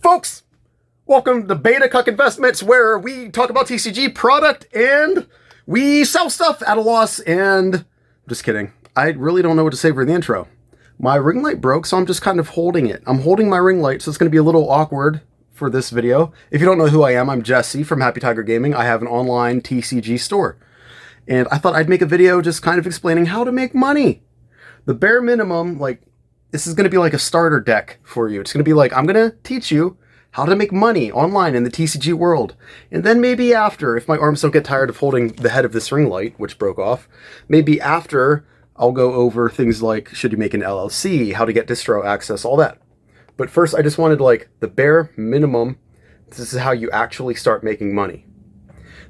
Folks, welcome to Beta Cuck Investments, where we talk about TCG product and we sell stuff at a loss. And just kidding. I really don't know what to say for the intro. My ring light broke, so I'm just kind of holding it. I'm holding my ring light, so it's going to be a little awkward for this video. If you don't know who I am, I'm Jesse from Happy Tiger Gaming. I have an online TCG store. And I thought I'd make a video just kind of explaining how to make money. The bare minimum, this is going to be like a starter deck for you. It's going to be like, I'm going to teach you how to make money online in the TCG world. And then maybe after, if my arms don't get tired of holding the head of this ring light, which broke off, maybe after I'll go over things like, should you make an LLC, how to get distro access, all that. But first, I just wanted the bare minimum. This is how you actually start making money.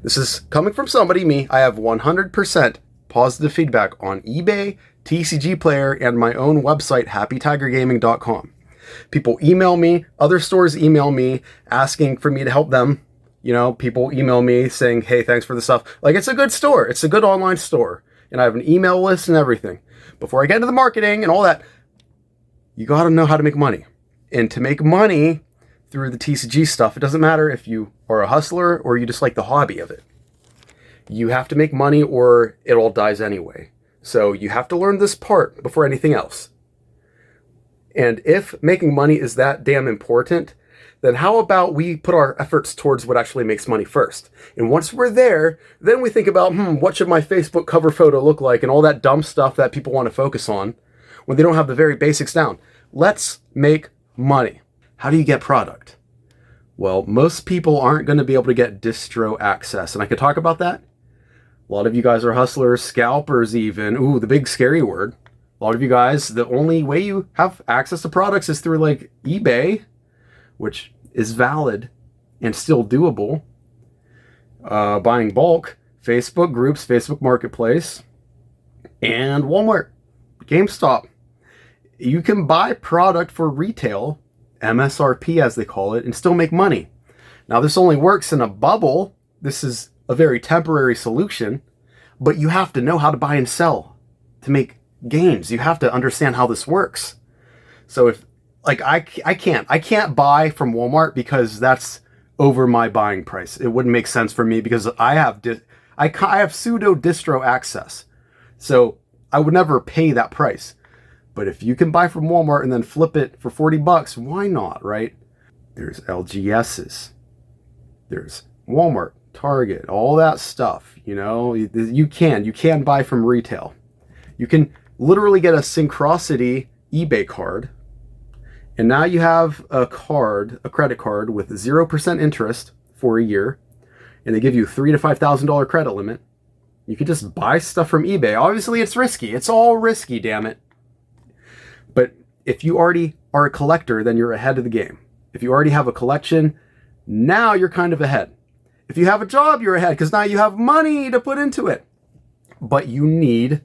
This is coming from somebody, me. I have 100% positive feedback on eBay, TCG Player, and my own website, happytigergaming.com. People email me, other stores email me, asking for me to help them. You know, people email me saying, hey, thanks for the stuff. It's a good store. It's a good online store. And I have an email list and everything. Before I get into the marketing and all that, you got to know how to make money. And to make money through the TCG stuff, it doesn't matter if you are a hustler or you just like the hobby of it. You have to make money or it all dies anyway. So you have to learn this part before anything else. And if making money is that damn important, then how about we put our efforts towards what actually makes money first? And once we're there, then we think about, what should my Facebook cover photo look like and all that dumb stuff that people want to focus on when they don't have the very basics down. Let's make money. How do you get product? Well, most people aren't going to be able to get distro access. And I could talk about that. A lot of you guys are hustlers, scalpers even. Ooh, the big scary word. A lot of you guys, the only way you have access to products is through eBay, which is valid and still doable. Buying bulk, Facebook groups, Facebook Marketplace, and Walmart, GameStop. You can buy product for retail, MSRP as they call it, and still make money. Now, this only works in a bubble. This is a very temporary solution, but you have to know how to buy and sell to make gains. You have to understand how this works. So if I can't buy from Walmart because that's over my buying price. It wouldn't make sense for me because I have pseudo distro access. So I would never pay that price. But if you can buy from Walmart and then flip it for $40, why not, right? There's LGSs. There's Walmart, Target, all that stuff. You know, you can buy from retail. You can literally get a Syncrosity eBay card. And now you have a credit card with 0% interest for a year. And they give you $3,000 to $5,000 credit limit. You can just buy stuff from eBay. Obviously, it's risky. It's all risky, damn it. But if you already are a collector, then you're ahead of the game. If you already have a collection, now you're kind of ahead. If you have a job, you're ahead because now you have money to put into it. But you need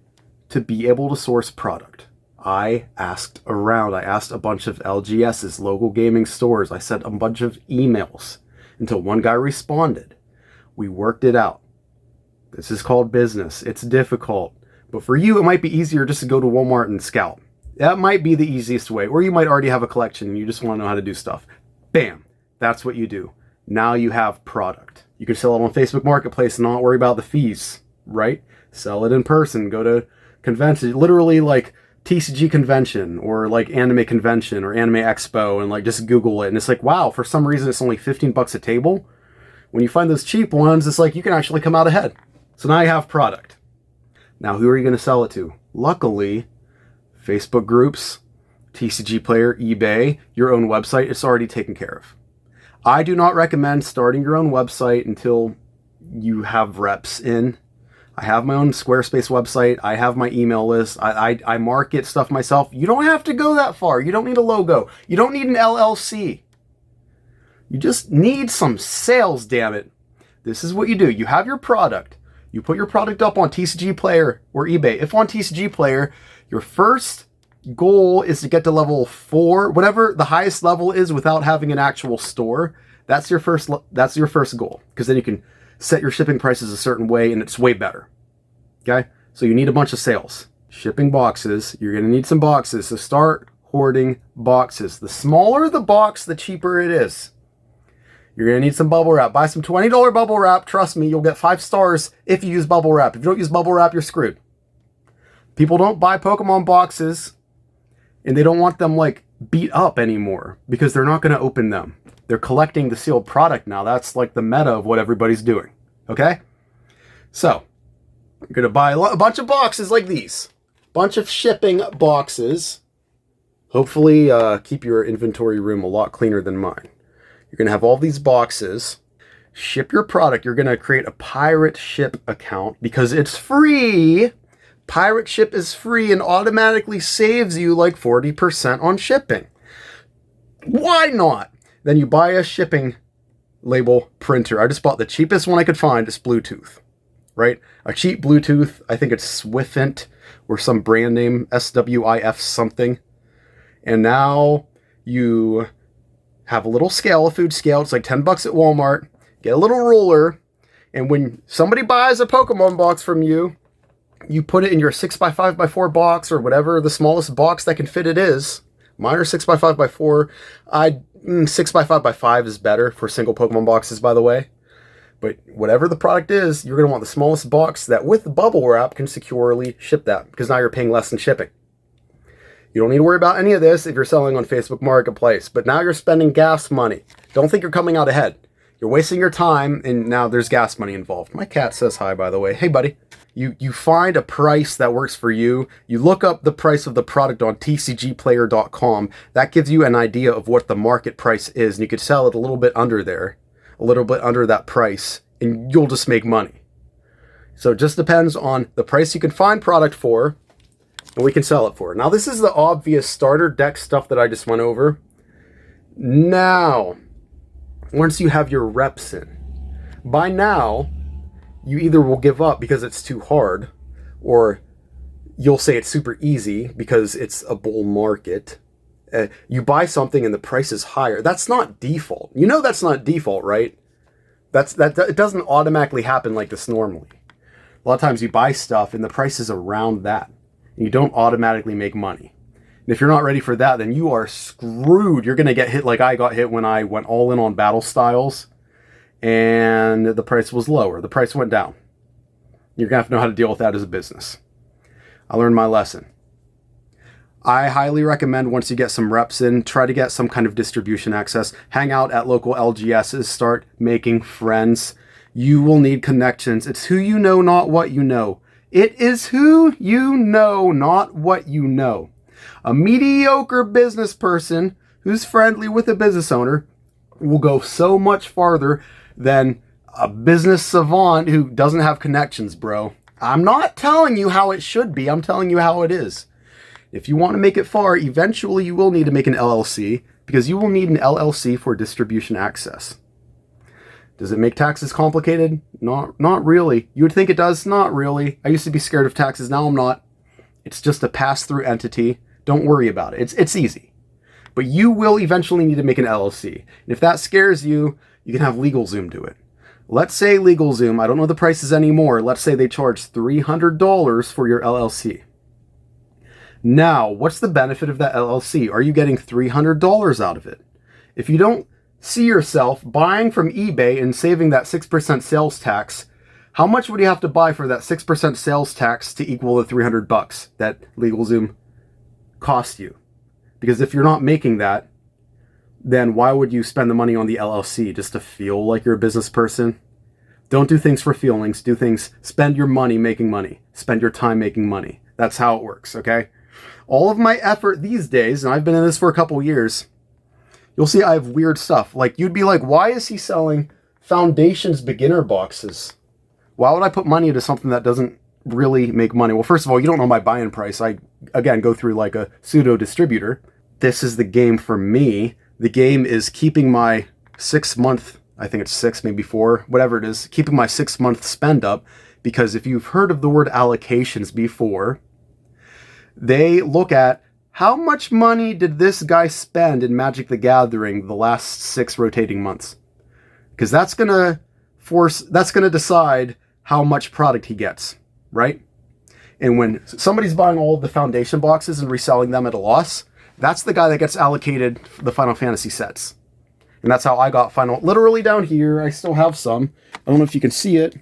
to be able to source product. I asked around. I asked a bunch of LGSs, local gaming stores. I sent a bunch of emails until one guy responded. We worked it out. This is called business. It's difficult. But for you, it might be easier just to go to Walmart and scout. That might be the easiest way. Or you might already have a collection and you just want to know how to do stuff. Bam. That's what you do. Now you have product. You can sell it on Facebook Marketplace and not worry about the fees, right? Sell it in person. Go to convention. Literally TCG convention or anime convention or anime expo and just Google it. And it's wow, for some reason it's only $15 a table. When you find those cheap ones, it's you can actually come out ahead. So now you have product. Now who are you going to sell it to? Luckily, Facebook groups, TCG Player, eBay, your own website, it's already taken care of. I do not recommend starting your own website until you have reps in. I have my own Squarespace website. I have my email list. I market stuff myself. You don't have to go that far. You don't need a logo. You don't need an LLC. You just need some sales, damn it. This is what you do. You have your product. You put your product up on TCG Player or eBay. If on TCG Player, your first goal is to get to level 4, whatever the highest level is without having an actual store. That's your first goal, because then you can set your shipping prices a certain way and it's way better. Okay? So you need a bunch of sales. Shipping boxes. You're going to need some boxes. So start hoarding boxes. The smaller the box, the cheaper it is. You're going to need some bubble wrap. Buy some $20 bubble wrap. Trust me, you'll get 5 stars if you use bubble wrap. If you don't use bubble wrap, you're screwed. People don't buy Pokemon boxes and they don't want them like beat up anymore because they're not going to open them. They're collecting the sealed product now. That's like the meta of what everybody's doing. Okay? So, you're going to buy a bunch of boxes like these. Bunch of shipping boxes. Hopefully, keep your inventory room a lot cleaner than mine. You're going to have all these boxes. Ship your product. You're going to create a Pirate Ship account because it's free. Pirate Ship is free and automatically saves you like 40% on shipping. Why not? Then you buy a shipping label printer. I just bought the cheapest one I could find. It's Bluetooth, right? A cheap Bluetooth. I think it's Swifant or some brand name, SWIF something. And now you have a little scale, a food scale. It's like $10 at Walmart. Get a little ruler. And when somebody buys a Pokemon box from you, you put it in your 6x5x4 box or whatever the smallest box that can fit it is. Mine are 6x5x4. 6x5x5 is better for single Pokemon boxes, by the way. But whatever the product is, you're going to want the smallest box that with bubble wrap can securely ship that because now you're paying less than shipping. You don't need to worry about any of this if you're selling on Facebook Marketplace. But now you're spending gas money. Don't think you're coming out ahead. You're wasting your time and now there's gas money involved. My cat says hi, by the way. Hey, buddy. You find a price that works for you. You look up the price of the product on tcgplayer.com. That gives you an idea of what the market price is. And you could sell it a little bit under there, a little bit under that price, and you'll just make money. So it just depends on the price you can find product for, and we can sell it for. Now, this is the obvious starter deck stuff that I just went over. Now, once you have your reps in, by now, you either will give up because it's too hard, or you'll say it's super easy because it's a bull market. You buy something and the price is higher. That's not default. You know that's not default, right? It doesn't automatically happen like this normally. A lot of times you buy stuff and the price is around that. And you don't automatically make money. And if you're not ready for that, then you are screwed. You're going to get hit like I got hit when I went all in on Battle Styles. And the price was lower. The price went down. You're going to have to know how to deal with that as a business. I learned my lesson. I highly recommend once you get some reps in, try to get some kind of distribution access. Hang out at local LGSs. Start making friends. You will need connections. It's who you know, not what you know. It is who you know, not what you know. A mediocre business person who's friendly with a business owner will go so much farther than a business savant who doesn't have connections, bro. I'm not telling you how it should be. I'm telling you how it is. If you want to make it far, eventually you will need to make an LLC because you will need an LLC for distribution access. Does it make taxes complicated? Not really. You would think it does? Not really. I used to be scared of taxes. Now I'm not. It's just a pass-through entity. Don't worry about it. It's easy. But you will eventually need to make an LLC. And if that scares you, you can have LegalZoom do it. Let's say LegalZoom, I don't know the prices anymore. Let's say they charge $300 for your LLC. Now, what's the benefit of that LLC? Are you getting $300 out of it? If you don't see yourself buying from eBay and saving that 6% sales tax, how much would you have to buy for that 6% sales tax to equal the $300 that LegalZoom cost you? Because if you're not making that, then why would you spend the money on the LLC just to feel like you're a business person? Don't do things for feelings. Do things, spend your money making money. Spend your time making money. That's how it works, okay? All of my effort these days, and I've been in this for a couple years, you'll see I have weird stuff. Like, you'd be like, why is he selling Foundations beginner boxes? Why would I put money into something that doesn't really make money? Well, first of all, you don't know my buy-in price. I, again, go through like a pseudo distributor. This is the game for me. The game is keeping my 6 month, I think it's 6, maybe 4, whatever it is, keeping my 6 month spend up. Because if you've heard of the word allocations before, they look at how much money did this guy spend in Magic the Gathering the last 6 rotating months. Because that's going to decide how much product he gets, right? And when somebody's buying all of the Foundation boxes and reselling them at a loss, that's the guy that gets allocated the Final Fantasy sets. And that's how I got literally down here, I still have some. I don't know if you can see it.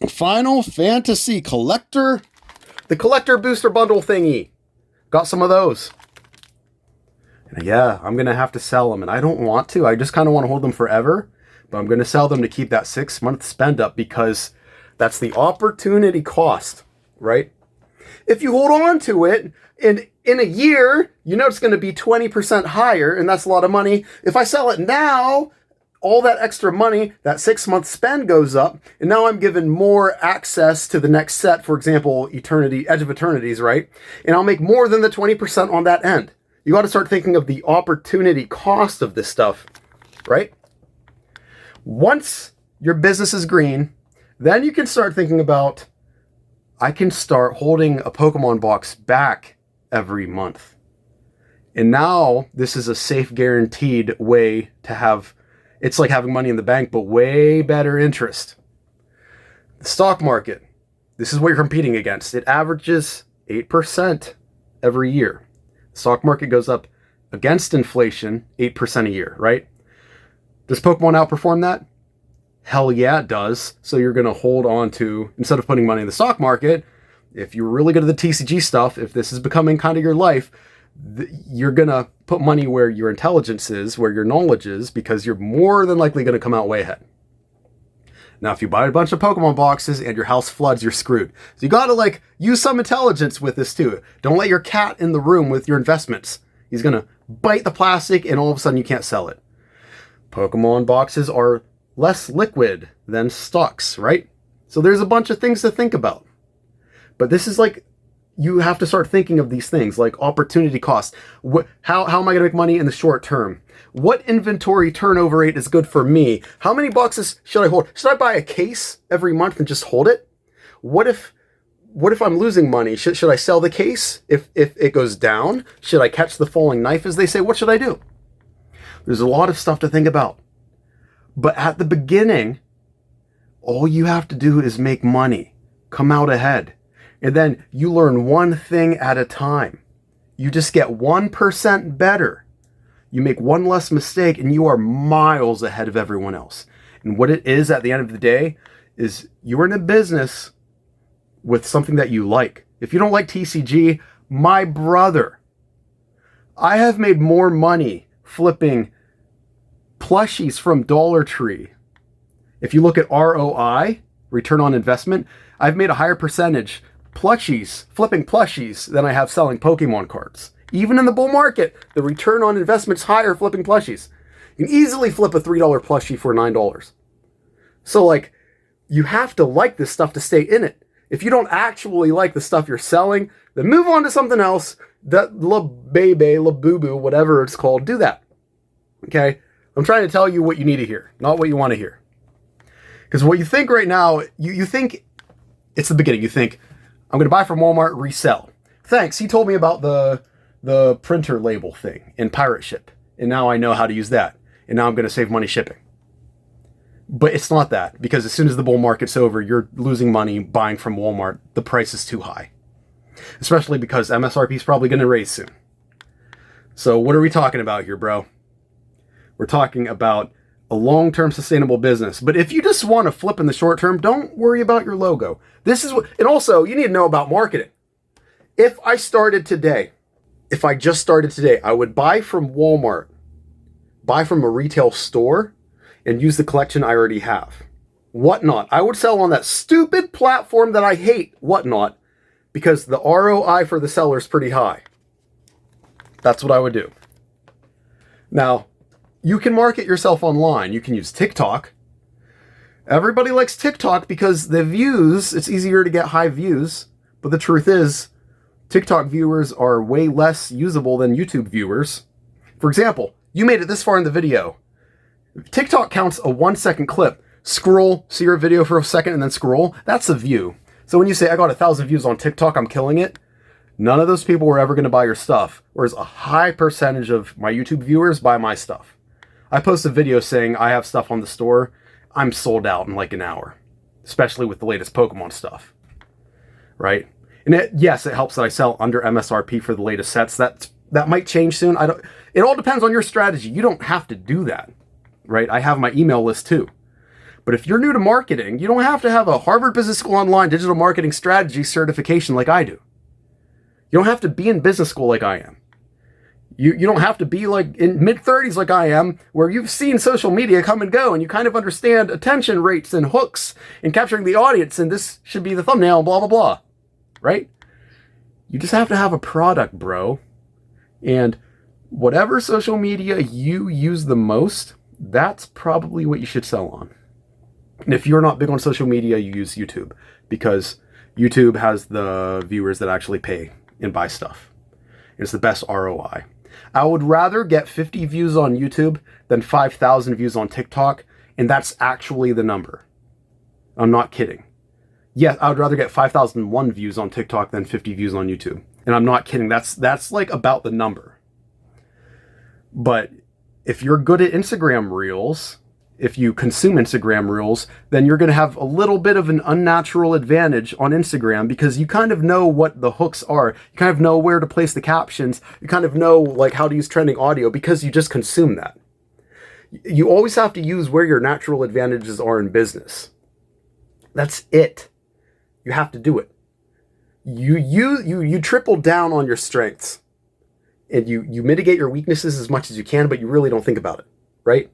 Final Fantasy Collector. The Collector Booster Bundle thingy. Got some of those. And yeah, I'm going to have to sell them. And I don't want to. I just kind of want to hold them forever. But I'm going to sell them to keep that 6-month spend up because that's the opportunity cost, right? If you hold on to it, and in a year, you know it's going to be 20% higher, and that's a lot of money. If I sell it now, all that extra money, that 6-month spend goes up, and now I'm given more access to the next set, for example, Edge of Eternities, right? And I'll make more than the 20% on that end. You got to start thinking of the opportunity cost of this stuff, right? Once your business is green, then you can start thinking about, I can start holding a Pokemon box back every month. And now this is a safe, guaranteed way to have, it's like having money in the bank, but way better interest. The stock market, this is what you're competing against. It averages 8% every year. The stock market goes up against inflation 8% a year, right? Does Pokemon outperform that? Hell yeah, it does. So you're going to hold on to, instead of putting money in the stock market, if you're really good at the TCG stuff, if this is becoming kind of your life, you're going to put money where your intelligence is, where your knowledge is, because you're more than likely going to come out way ahead. Now, if you buy a bunch of Pokemon boxes and your house floods, you're screwed. So you got to use some intelligence with this too. Don't let your cat in the room with your investments. He's going to bite the plastic and all of a sudden you can't sell it. Pokemon boxes are less liquid than stocks, right? So there's a bunch of things to think about. But this is you have to start thinking of these things like opportunity cost. How am I going to make money in the short term? What inventory turnover rate is good for me? How many boxes should I hold? Should I buy a case every month and just hold it? What if I'm losing money? Should I sell the case if it goes down? Should I catch the falling knife, as they say? What should I do? There's a lot of stuff to think about. But at the beginning, all you have to do is make money, come out ahead. And then you learn one thing at a time. You just get 1% better. You make one less mistake and you are miles ahead of everyone else. And what it is at the end of the day is you're in a business with something that you like. If you don't like TCG, my brother, I have made more money flipping plushies from Dollar Tree. If you look at ROI, return on investment, I've made a higher percentage flipping plushies than I have selling Pokemon cards. Even in the bull market, the return on investment's higher flipping plushies. You can easily flip a $3 plushie for $9. So you have to like this stuff to stay in it. If you don't actually like the stuff you're selling, then move on to something else. That la bebe, la boo boo, whatever it's called, do that. Okay? I'm trying to tell you what you need to hear, not what you want to hear. Because what you think right now, you think it's the beginning. You think, I'm going to buy from Walmart, resell. Thanks, he told me about the printer label thing in Pirate Ship. And now I know how to use that. And now I'm going to save money shipping. But it's not that. Because as soon as the bull market's over, you're losing money buying from Walmart. The price is too high. Especially because MSRP is probably going to raise soon. So what are we talking about here, bro? We're talking about a long-term sustainable business. But if you just want to flip in the short term, don't worry about your logo. This is what, and also you need to know about marketing. If I just started today, I would buy from Walmart, buy from a retail store, and use the collection I already have. Whatnot. I would sell on that stupid platform that I hate, Whatnot, because the ROI for the seller is pretty high. That's what I would do. Now, you can market yourself online. You can use TikTok. Everybody likes TikTok because the views, it's easier to get high views. But the truth is, TikTok viewers are way less usable than YouTube viewers. For example, you made it this far in the video. TikTok counts a 1-second clip. Scroll, see your video for a second, and then scroll. That's a view. So when you say, I got 1,000 views on TikTok, I'm killing it, none of those people were ever going to buy your stuff. Whereas a high percentage of my YouTube viewers buy my stuff. I post a video saying I have stuff on the store. I'm sold out in an hour. Especially with the latest Pokemon stuff. Right? And yes, it helps that I sell under MSRP for the latest sets. That That might change soon. It all depends on your strategy. You don't have to do that, right? I have my email list too. But if you're new to marketing, you don't have to have a Harvard Business School Online digital marketing strategy certification like I do. You don't have to be in business school like I am. You don't have to be like in mid-30s like I am, where you've seen social media come and go and you kind of understand attention rates and hooks and capturing the audience and this should be the thumbnail and blah, blah, blah, right? You just have to have a product, bro. And whatever social media you use the most, that's probably what you should sell on. And if you're not big on social media, you use YouTube because YouTube has the viewers that actually pay and buy stuff. It's the best ROI. I would rather get 50 views on YouTube than 5,000 views on TikTok, and that's actually the number. I'm not kidding. Yes, I would rather get 5,001 views on TikTok than 50 views on YouTube. And I'm not kidding. That's like about the number. But if you're good at Instagram Reels, if you consume Instagram Reels, then you're going to have a little bit of an unnatural advantage on Instagram because you kind of know what the hooks are. You kind of know where to place the captions. You kind of know like how to use trending audio because you just consume that. You always have to use where your natural advantages are in business. That's it. You have to do it. You triple down on your strengths and you mitigate your weaknesses as much as you can, but you really don't think about it, right?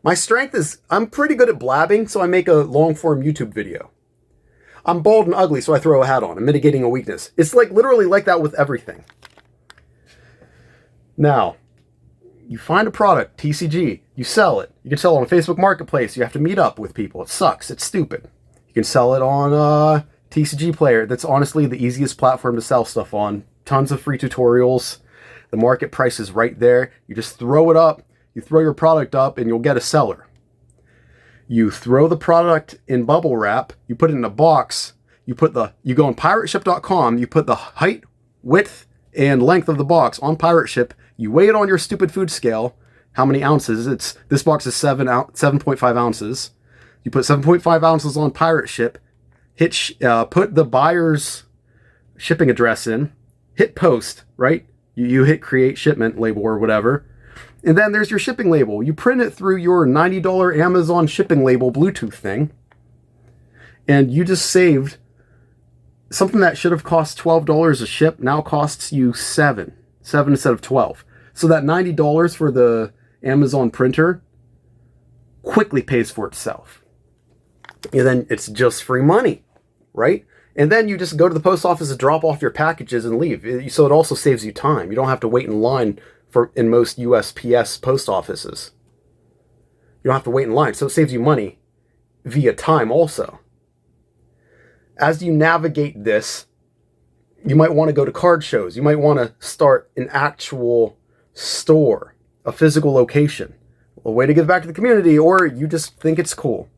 My strength is I'm pretty good at blabbing, so I make a long-form YouTube video. I'm bald and ugly, so I throw a hat on. I'm mitigating a weakness. It's like literally like that with everything. Now, you find a product, TCG, you sell it. You can sell it on Facebook Marketplace. You have to meet up with people. It sucks. It's stupid. You can sell it on TCG Player. That's honestly the easiest platform to sell stuff on. Tons of free tutorials. The market price is right there. You just throw it up. You throw your product up and you'll get a seller. You throw the product in bubble wrap, you put it in a box, you go on pirateship.com, you put the height, width, and length of the box on Pirateship, you weigh it on your stupid food scale, how many ounces, this box is 7.5 ounces. You put 7.5 ounces on Pirateship, put the buyer's shipping address in, hit post, right? You hit create shipment label or whatever. And then there's your shipping label. You print it through your $90 Amazon shipping label Bluetooth thing. And you just saved something that should have cost $12 a ship now costs you $7 instead of $12. So that $90 for the Amazon printer quickly pays for itself. And then it's just free money, right? And then you just go to the post office and drop off your packages and leave. So it also saves you time. You don't have to wait in line in most USPS post offices. You don't have to wait in line, so it saves you money via time also. As you navigate this, you might want to go to card shows. You might want to start an actual store, a physical location, a way to give back to the community, or you just think it's cool.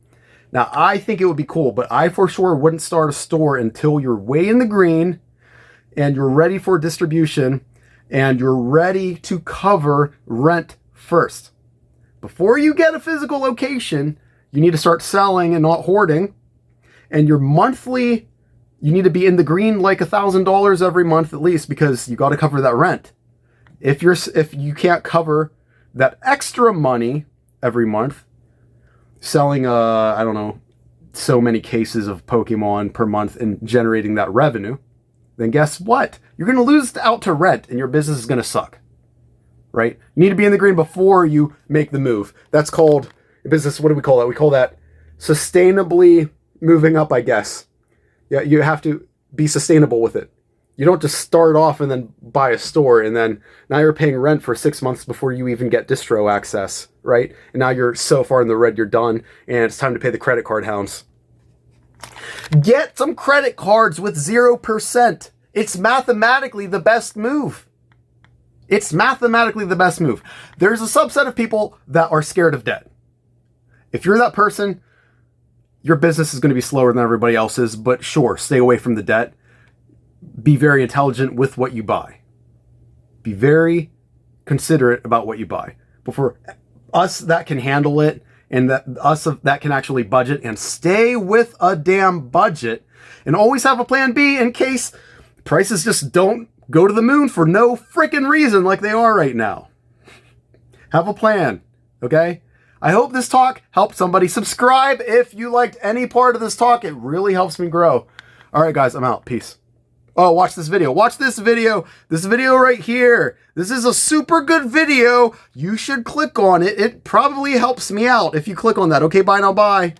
Now, I think it would be cool, but I for sure wouldn't start a store until you're way in the green and you're ready for distribution and you're ready to cover rent first. Before you get a physical location, you need to start selling and not hoarding. And your monthly, you need to be in the green like $1,000 every month at least, because you got to cover that rent. If you can't cover that extra money every month, selling I don't know, so many cases of Pokemon per month and generating that revenue, then guess what? You're going to lose out to rent and your business is going to suck, right? You need to be in the green before you make the move. That's called business. What do we call that? We call that sustainably moving up, I guess. Yeah, you have to be sustainable with it. You don't just start off and then buy a store and then now you're paying rent for 6 months before you even get distro access, right? And now you're so far in the red, you're done, and it's time to pay the credit card hounds. Get some credit cards with 0%. It's mathematically the best move. It's mathematically the best move. There's a subset of people that are scared of debt. If you're that person, your business is going to be slower than everybody else's, but sure, stay away from the debt. Be very intelligent with what you buy. Be very considerate about what you buy. But for us that can handle it, and that can actually budget and stay with a damn budget and always have a plan B in case prices just don't go to the moon for no freaking reason like they are right now. Have a plan, okay? I hope this talk helped somebody. Subscribe if you liked any part of this talk. It really helps me grow. All right, guys, I'm out. Peace. Oh, watch this video. Watch this video. This video right here. This is a super good video. You should click on it. It probably helps me out if you click on that. Okay, bye now. Bye.